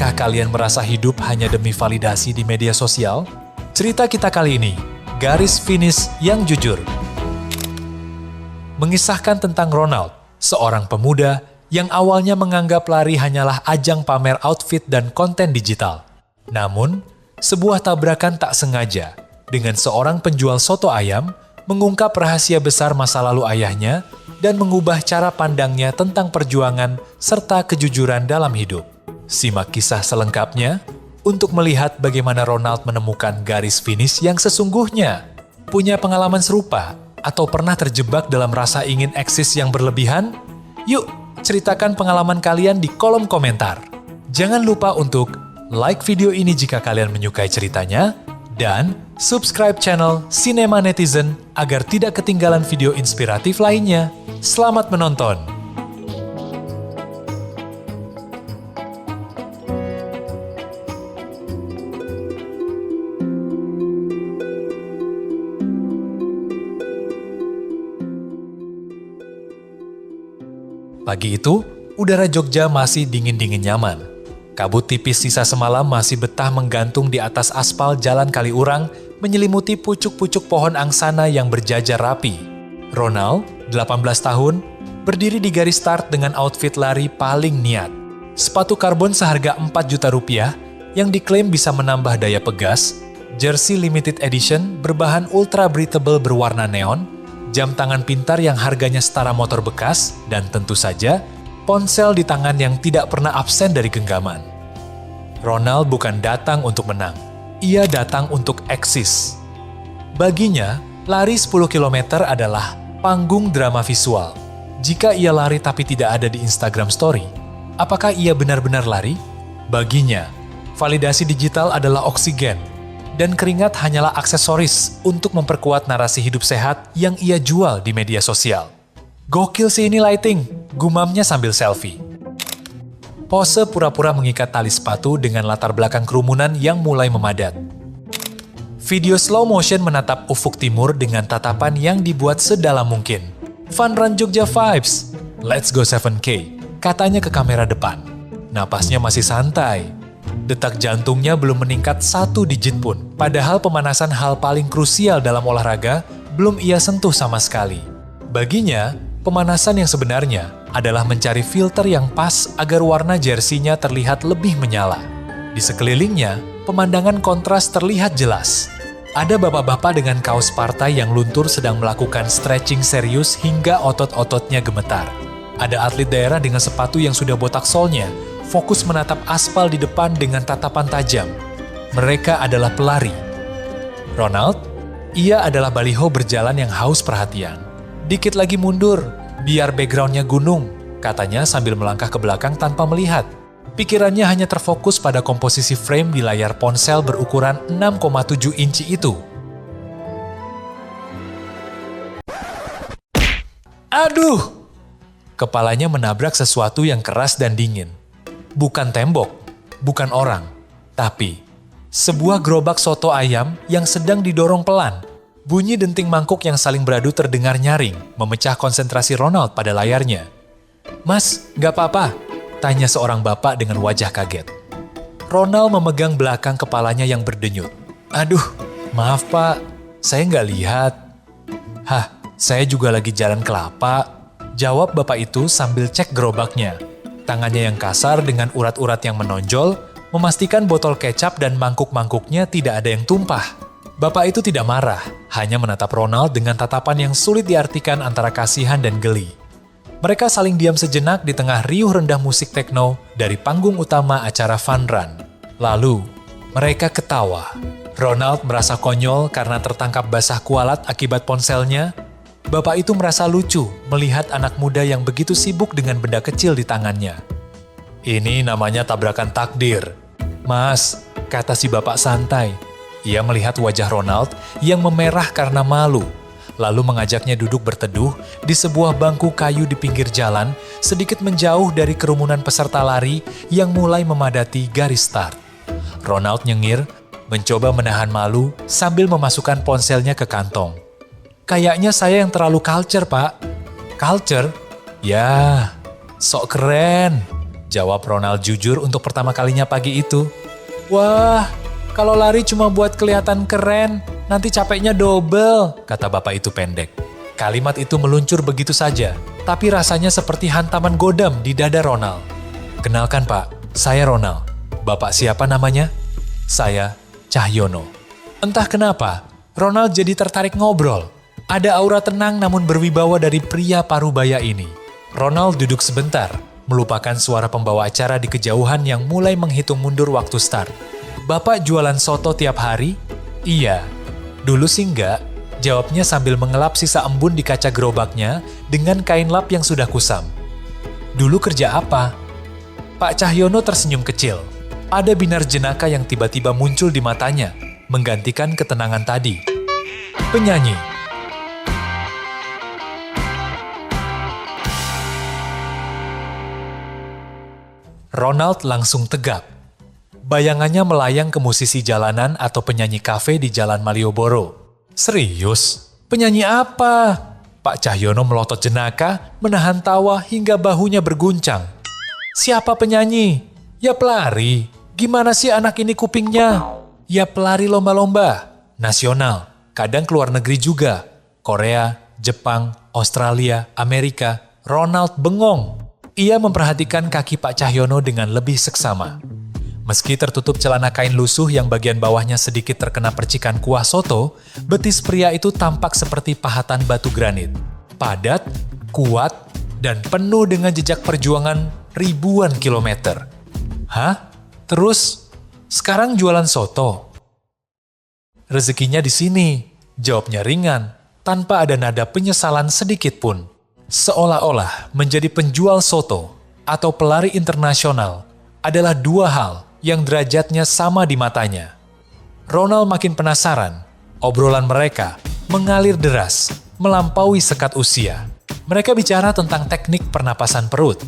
Pernahkah kalian merasa hidup hanya demi validasi di media sosial? Cerita kita kali ini, garis finish yang jujur. Mengisahkan tentang Ronald, seorang pemuda yang awalnya menganggap lari hanyalah ajang pamer outfit dan konten digital. Namun, sebuah tabrakan tak sengaja dengan seorang penjual soto ayam mengungkap rahasia besar masa lalu ayahnya dan mengubah cara pandangnya tentang perjuangan serta kejujuran dalam hidup. Simak kisah selengkapnya untuk melihat bagaimana Ronald menemukan garis finish yang sesungguhnya. Punya pengalaman serupa atau pernah terjebak dalam rasa ingin eksis yang berlebihan? Yuk, ceritakan pengalaman kalian di kolom komentar. Jangan lupa untuk like video ini jika kalian menyukai ceritanya, dan subscribe channel Cinema Netizen agar tidak ketinggalan video inspiratif lainnya. Selamat menonton! Pagi itu, udara Jogja masih dingin-dingin nyaman. Kabut tipis sisa semalam masih betah menggantung di atas aspal jalan Kaliurang, menyelimuti pucuk-pucuk pohon angsana yang berjajar rapi. Ronald, 18 tahun, berdiri di garis start dengan outfit lari paling niat. Sepatu karbon seharga 4 juta rupiah yang diklaim bisa menambah daya pegas, jersey limited edition berbahan ultra breathable berwarna neon, jam tangan pintar yang harganya setara motor bekas, dan tentu saja ponsel di tangan yang tidak pernah absen dari genggaman. Ronald bukan datang untuk menang, ia datang untuk eksis. Baginya, lari 10 km adalah panggung drama visual. Jika ia lari tapi tidak ada di Instagram Story, apakah ia benar-benar lari? Baginya, validasi digital adalah oksigen, dan keringat hanyalah aksesoris untuk memperkuat narasi hidup sehat yang ia jual di media sosial. Gokil sih ini lighting, gumamnya sambil selfie. Pose pura-pura mengikat tali sepatu dengan latar belakang kerumunan yang mulai memadat. Video slow motion menatap ufuk timur dengan tatapan yang dibuat sedalam mungkin. Fun Run Jogja vibes, let's go 7K, katanya ke kamera depan. Napasnya masih santai. Detak jantungnya belum meningkat 1 digit pun, padahal pemanasan hal paling krusial dalam olahraga belum ia sentuh sama sekali. Baginya, pemanasan yang sebenarnya adalah mencari filter yang pas agar warna jersinya terlihat lebih menyala. Di sekelilingnya, pemandangan kontras terlihat jelas. Ada bapak-bapak dengan kaos partai yang luntur sedang melakukan stretching serius hingga otot-ototnya gemetar. Ada atlet daerah dengan sepatu yang sudah botak solnya, fokus menatap aspal di depan dengan tatapan tajam. Mereka adalah pelari. Ronald, ia adalah baliho berjalan yang haus perhatian. Dikit lagi mundur, biar backgroundnya gunung, katanya sambil melangkah ke belakang tanpa melihat. Pikirannya hanya terfokus pada komposisi frame di layar ponsel berukuran 6,7 inci itu. Aduh! Kepalanya menabrak sesuatu yang keras dan dingin. Bukan tembok, bukan orang, tapi sebuah gerobak soto ayam yang sedang didorong pelan. Bunyi denting mangkuk yang saling beradu terdengar nyaring, memecah konsentrasi Ronald pada layarnya. "Mas, nggak apa-apa?" tanya seorang bapak dengan wajah kaget. Ronald memegang belakang kepalanya yang berdenyut. "Aduh, maaf pak, saya nggak lihat." "Hah, saya juga lagi jalan kelapa," jawab bapak itu sambil cek gerobaknya. Tangannya yang kasar dengan urat-urat yang menonjol, memastikan botol kecap dan mangkuk-mangkuknya tidak ada yang tumpah. Bapak itu tidak marah, hanya menatap Ronald dengan tatapan yang sulit diartikan antara kasihan dan geli. Mereka saling diam sejenak di tengah riuh rendah musik techno dari panggung utama acara Fun Run. Lalu, mereka ketawa. Ronald merasa konyol karena tertangkap basah kualat akibat ponselnya. Bapak itu merasa lucu melihat anak muda yang begitu sibuk dengan benda kecil di tangannya. "Ini namanya tabrakan takdir, Mas," kata si bapak santai. Ia melihat wajah Ronald yang memerah karena malu, lalu mengajaknya duduk berteduh di sebuah bangku kayu di pinggir jalan, sedikit menjauh dari kerumunan peserta lari yang mulai memadati garis start. Ronald nyengir, mencoba menahan malu sambil memasukkan ponselnya ke kantong. "Kayaknya saya yang terlalu culture, Pak." "Culture? Ya, sok keren." Jawab Ronald jujur untuk pertama kalinya pagi itu. Wah, kalau lari cuma buat kelihatan keren, nanti capeknya double, kata bapak itu pendek. Kalimat itu meluncur begitu saja, tapi rasanya seperti hantaman godam di dada Ronald. Kenalkan Pak, saya Ronald. Bapak siapa namanya? Saya Cahyono. Entah kenapa, Ronald jadi tertarik ngobrol. Ada aura tenang namun berwibawa dari pria parubaya ini. Ronald duduk sebentar, melupakan suara pembawa acara di kejauhan yang mulai menghitung mundur waktu start. Bapak jualan soto tiap hari? Iya. Dulu sih enggak, jawabnya sambil mengelap sisa embun di kaca gerobaknya dengan kain lap yang sudah kusam. Dulu kerja apa? Pak Cahyono tersenyum kecil. Ada binar jenaka yang tiba-tiba muncul di matanya, menggantikan ketenangan tadi. Penyanyi. Ronald langsung tegap. Bayangannya melayang ke musisi jalanan atau penyanyi kafe di Jalan Malioboro. Serius? Penyanyi apa? Pak Cahyono melotot jenaka, menahan tawa hingga bahunya berguncang. Siapa penyanyi? Ya pelari. Gimana sih anak ini kupingnya? Ya pelari lomba-lomba. Nasional. Kadang keluar negeri juga. Korea, Jepang, Australia, Amerika. Ronald bengong. Ia memperhatikan kaki Pak Cahyono dengan lebih seksama. Meski tertutup celana kain lusuh yang bagian bawahnya sedikit terkena percikan kuah soto, betis pria itu tampak seperti pahatan batu granit. Padat, kuat, dan penuh dengan jejak perjuangan ribuan kilometer. Hah? Terus? Sekarang jualan soto? Rezekinya di sini, jawabnya ringan, tanpa ada nada penyesalan sedikit pun. Seolah-olah menjadi penjual soto atau pelari internasional adalah dua hal yang derajatnya sama di matanya. Ronald makin penasaran. Obrolan mereka mengalir deras, melampaui sekat usia. Mereka bicara tentang teknik pernapasan perut,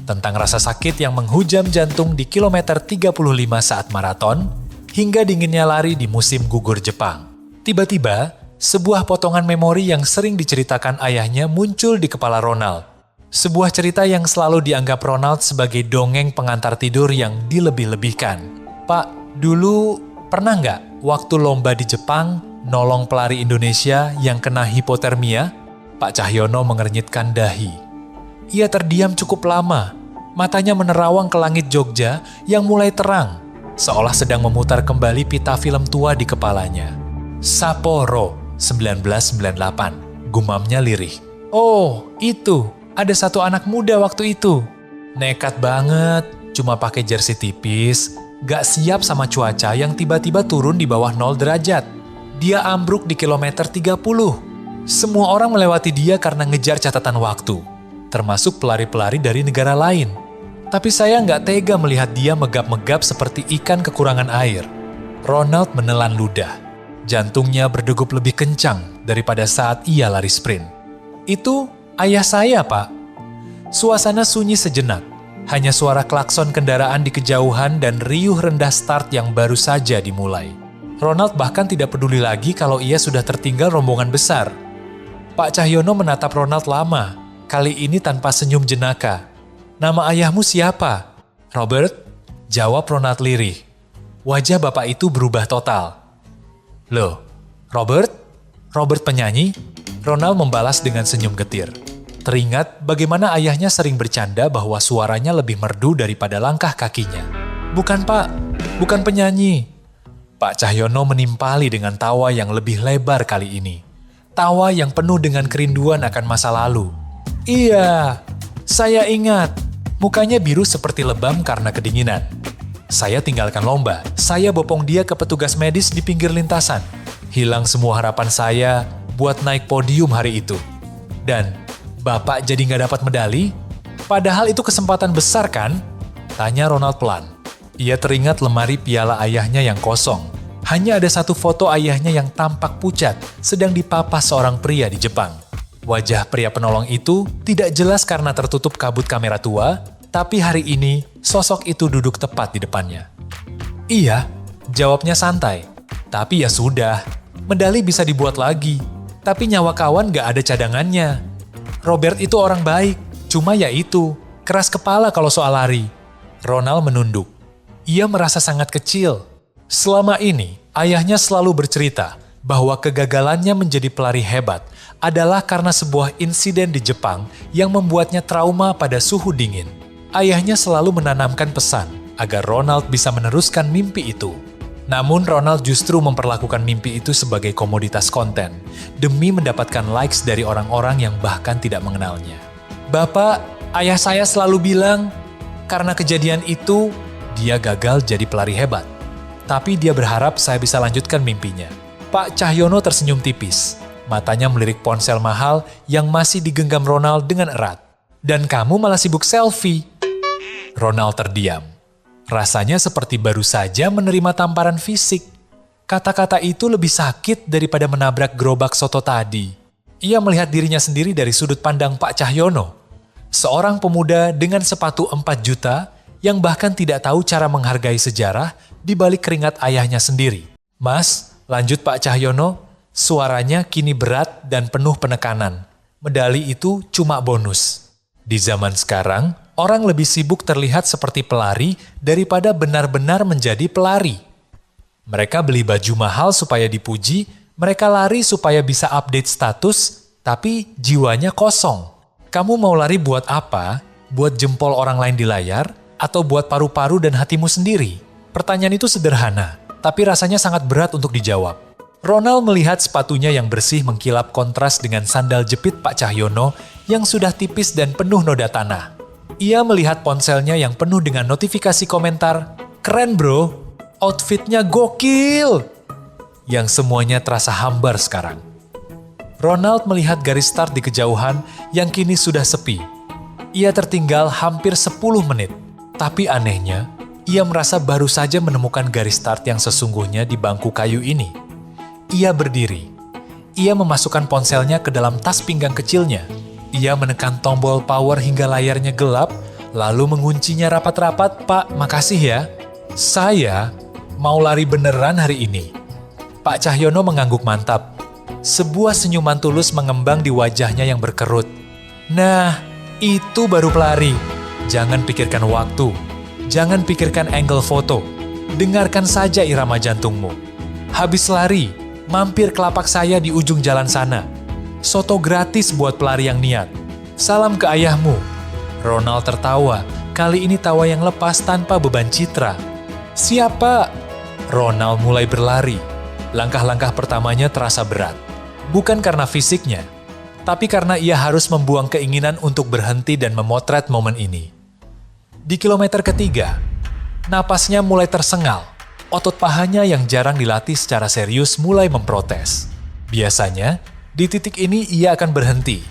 tentang rasa sakit yang menghujam jantung di kilometer 35 saat maraton, hingga dinginnya lari di musim gugur Jepang. Tiba-tiba, sebuah potongan memori yang sering diceritakan ayahnya muncul di kepala Ronald. Sebuah cerita yang selalu dianggap Ronald sebagai dongeng pengantar tidur yang dilebih-lebihkan. Pak, dulu pernah nggak waktu lomba di Jepang nolong pelari Indonesia yang kena hipotermia? Pak Cahyono mengernyitkan dahi. Ia terdiam cukup lama. Matanya menerawang ke langit Jogja yang mulai terang, seolah sedang memutar kembali pita film tua di kepalanya. Sapporo 1998, gumamnya lirih. Oh, itu. Ada satu anak muda waktu itu. Nekat banget, cuma pakai jersey tipis, gak siap sama cuaca yang tiba-tiba turun di bawah 0 derajat. Dia ambruk di kilometer 30. Semua orang melewati dia karena ngejar catatan waktu, termasuk pelari-pelari dari negara lain. Tapi saya nggak tega melihat dia megap-megap seperti ikan kekurangan air. Ronald menelan ludah. Jantungnya berdegup lebih kencang daripada saat ia lari sprint. Itu ayah saya, Pak. Suasana sunyi sejenak. Hanya suara klakson kendaraan di kejauhan dan riuh rendah start yang baru saja dimulai. Ronald bahkan tidak peduli lagi kalau ia sudah tertinggal rombongan besar. Pak Cahyono menatap Ronald lama, kali ini tanpa senyum jenaka. Nama ayahmu siapa? Robert? Jawab Ronald lirih. Wajah bapak itu berubah total. Loh, Robert? Robert penyanyi? Ronald membalas dengan senyum getir. Teringat bagaimana ayahnya sering bercanda bahwa suaranya lebih merdu daripada langkah kakinya. Bukan Pak, bukan penyanyi. Pak Cahyono menimpali dengan tawa yang lebih lebar kali ini. Tawa yang penuh dengan kerinduan akan masa lalu. Iya, saya ingat. Mukanya biru seperti lebam karena kedinginan. Saya tinggalkan lomba. Saya bopong dia ke petugas medis di pinggir lintasan. Hilang semua harapan saya buat naik podium hari itu. Dan Bapak jadi nggak dapat medali? Padahal itu kesempatan besar kan? Tanya Ronald pelan. Ia teringat lemari piala ayahnya yang kosong. Hanya ada satu foto ayahnya yang tampak pucat sedang dipapas seorang pria di Jepang. Wajah pria penolong itu tidak jelas karena tertutup kabut kamera tua, tapi hari ini sosok itu duduk tepat di depannya. Iya, jawabnya santai. Tapi ya sudah, medali bisa dibuat lagi. Tapi nyawa kawan gak ada cadangannya. Robert itu orang baik, cuma ya itu, keras kepala kalau soal lari. Ronald menunduk. Ia merasa sangat kecil. Selama ini, ayahnya selalu bercerita bahwa kegagalannya menjadi pelari hebat adalah karena sebuah insiden di Jepang yang membuatnya trauma pada suhu dingin. Ayahnya selalu menanamkan pesan agar Ronald bisa meneruskan mimpi itu. Namun Ronald justru memperlakukan mimpi itu sebagai komoditas konten demi mendapatkan likes dari orang-orang yang bahkan tidak mengenalnya. Bapak, ayah saya selalu bilang, karena kejadian itu, dia gagal jadi pelari hebat. Tapi dia berharap saya bisa lanjutkan mimpinya. Pak Cahyono tersenyum tipis. Matanya melirik ponsel mahal yang masih digenggam Ronald dengan erat. Dan kamu malah sibuk selfie. Ronald terdiam. Rasanya seperti baru saja menerima tamparan fisik. Kata-kata itu lebih sakit daripada menabrak gerobak soto tadi. Ia melihat dirinya sendiri dari sudut pandang Pak Cahyono. Seorang pemuda dengan sepatu 4 juta yang bahkan tidak tahu cara menghargai sejarah di balik keringat ayahnya sendiri. Mas, lanjut Pak Cahyono, suaranya kini berat dan penuh penekanan. Medali itu cuma bonus. Di zaman sekarang, orang lebih sibuk terlihat seperti pelari daripada benar-benar menjadi pelari. Mereka beli baju mahal supaya dipuji, mereka lari supaya bisa update status, tapi jiwanya kosong. Kamu mau lari buat apa? Buat jempol orang lain di layar? Atau buat paru-paru dan hatimu sendiri? Pertanyaan itu sederhana, tapi rasanya sangat berat untuk dijawab. Ronald melihat sepatunya yang bersih mengkilap kontras dengan sandal jepit Pak Cahyono yang sudah tipis dan penuh noda tanah. Ia melihat ponselnya yang penuh dengan notifikasi komentar, "Keren bro, outfitnya gokil!" Yang semuanya terasa hambar sekarang. Ronald melihat garis start di kejauhan yang kini sudah sepi. Ia tertinggal hampir 10 menit. Tapi anehnya, ia merasa baru saja menemukan garis start yang sesungguhnya di bangku kayu ini. Ia berdiri. Ia memasukkan ponselnya ke dalam tas pinggang kecilnya. Ia menekan tombol power hingga layarnya gelap, lalu menguncinya rapat-rapat. "Pak, makasih ya. Saya mau lari beneran hari ini." Pak Cahyono mengangguk mantap. Sebuah senyuman tulus mengembang di wajahnya yang berkerut. "Nah, itu baru pelari. Jangan pikirkan waktu. Jangan pikirkan angle foto. Dengarkan saja irama jantungmu. Habis lari, mampir ke lapak saya di ujung jalan sana. Soto gratis buat pelari yang niat. Salam ke ayahmu." Ronald tertawa. Kali ini tawa yang lepas tanpa beban citra. "Siapa?" Ronald mulai berlari. Langkah-langkah pertamanya terasa berat. Bukan karena fisiknya, tapi karena ia harus membuang keinginan untuk berhenti dan memotret momen ini. Di kilometer ketiga, napasnya mulai tersengal. Otot pahanya yang jarang dilatih secara serius mulai memprotes. Biasanya, di titik ini ia akan berhenti,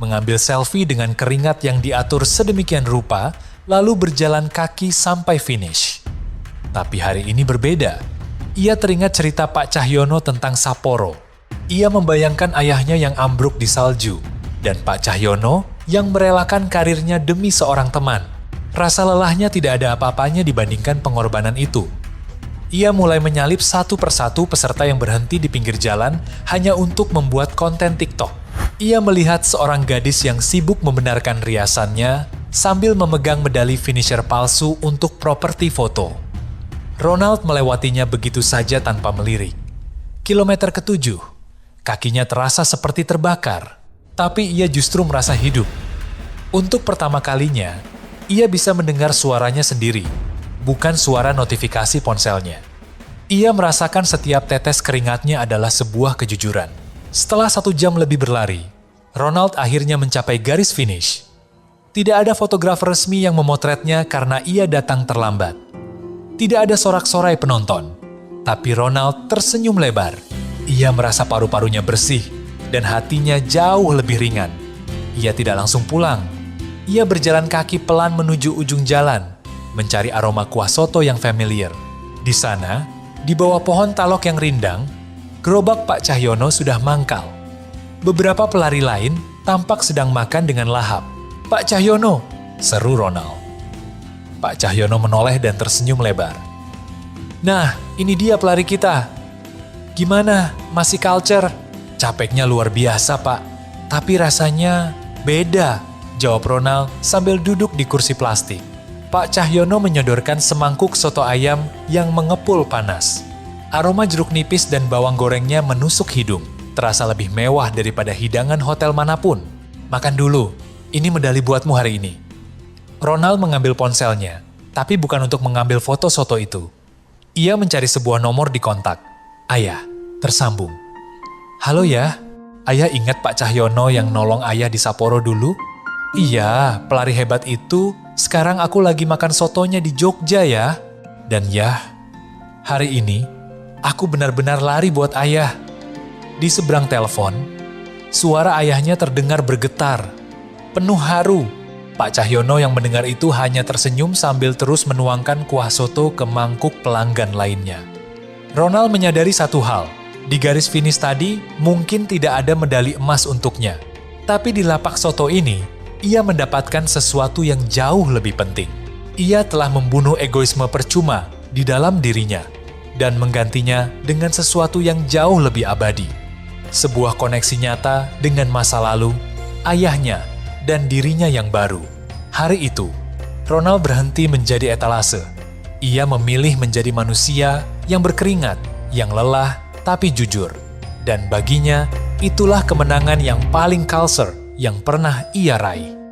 mengambil selfie dengan keringat yang diatur sedemikian rupa, lalu berjalan kaki sampai finish. Tapi hari ini berbeda. Ia teringat cerita Pak Cahyono tentang Sapporo. Ia membayangkan ayahnya yang ambruk di salju, dan Pak Cahyono yang merelakan karirnya demi seorang teman. Rasa lelahnya tidak ada apa-apanya dibandingkan pengorbanan itu. Ia mulai menyalip satu persatu peserta yang berhenti di pinggir jalan hanya untuk membuat konten TikTok. Ia melihat seorang gadis yang sibuk membenarkan riasannya sambil memegang medali finisher palsu untuk properti foto. Ronald melewatinya begitu saja tanpa melirik. Kilometer ke-7, kakinya terasa seperti terbakar, tapi ia justru merasa hidup. Untuk pertama kalinya, ia bisa mendengar suaranya sendiri, bukan suara notifikasi ponselnya. Ia merasakan setiap tetes keringatnya adalah sebuah kejujuran. Setelah 1 jam lebih berlari, Ronald akhirnya mencapai garis finish. Tidak ada fotografer resmi yang memotretnya karena ia datang terlambat. Tidak ada sorak-sorai penonton, tapi Ronald tersenyum lebar. Ia merasa paru-parunya bersih dan hatinya jauh lebih ringan. Ia tidak langsung pulang. Ia berjalan kaki pelan menuju ujung jalan, mencari aroma kuah soto yang familiar. Di sana, di bawah pohon talok yang rindang, gerobak Pak Cahyono sudah mangkal. Beberapa pelari lain tampak sedang makan dengan lahap. "Pak Cahyono," seru Ronald. Pak Cahyono menoleh dan tersenyum lebar. "Nah, ini dia pelari kita. Gimana, masih culture?" "Capeknya luar biasa, Pak. Tapi rasanya beda," jawab Ronald sambil duduk di kursi plastik. Pak Cahyono menyodorkan semangkuk soto ayam yang mengepul panas. Aroma jeruk nipis dan bawang gorengnya menusuk hidung, terasa lebih mewah daripada hidangan hotel manapun. Makan dulu, ini medali buatmu hari ini. Ronald mengambil ponselnya, tapi bukan untuk mengambil foto soto itu. Ia mencari sebuah nomor di kontak. Ayah, tersambung. Halo ya, ayah ingat Pak Cahyono yang nolong ayah di Sapporo dulu? Iya, pelari hebat itu. Sekarang aku lagi makan sotonya di Jogja ya. Dan ya, hari ini aku benar-benar lari buat ayah. Di seberang telepon, suara ayahnya terdengar bergetar. Penuh haru, Pak Cahyono yang mendengar itu hanya tersenyum sambil terus menuangkan kuah soto ke mangkuk pelanggan lainnya. Ronald menyadari satu hal, di garis finish tadi mungkin tidak ada medali emas untuknya. Tapi di lapak soto ini, ia mendapatkan sesuatu yang jauh lebih penting. Ia telah membunuh egoisme percuma di dalam dirinya dan menggantinya dengan sesuatu yang jauh lebih abadi. Sebuah koneksi nyata dengan masa lalu, ayahnya, dan dirinya yang baru. Hari itu, Ronald berhenti menjadi etalase. Ia memilih menjadi manusia yang berkeringat, yang lelah tapi jujur. Dan baginya, itulah kemenangan yang paling kalser yang pernah ia raih.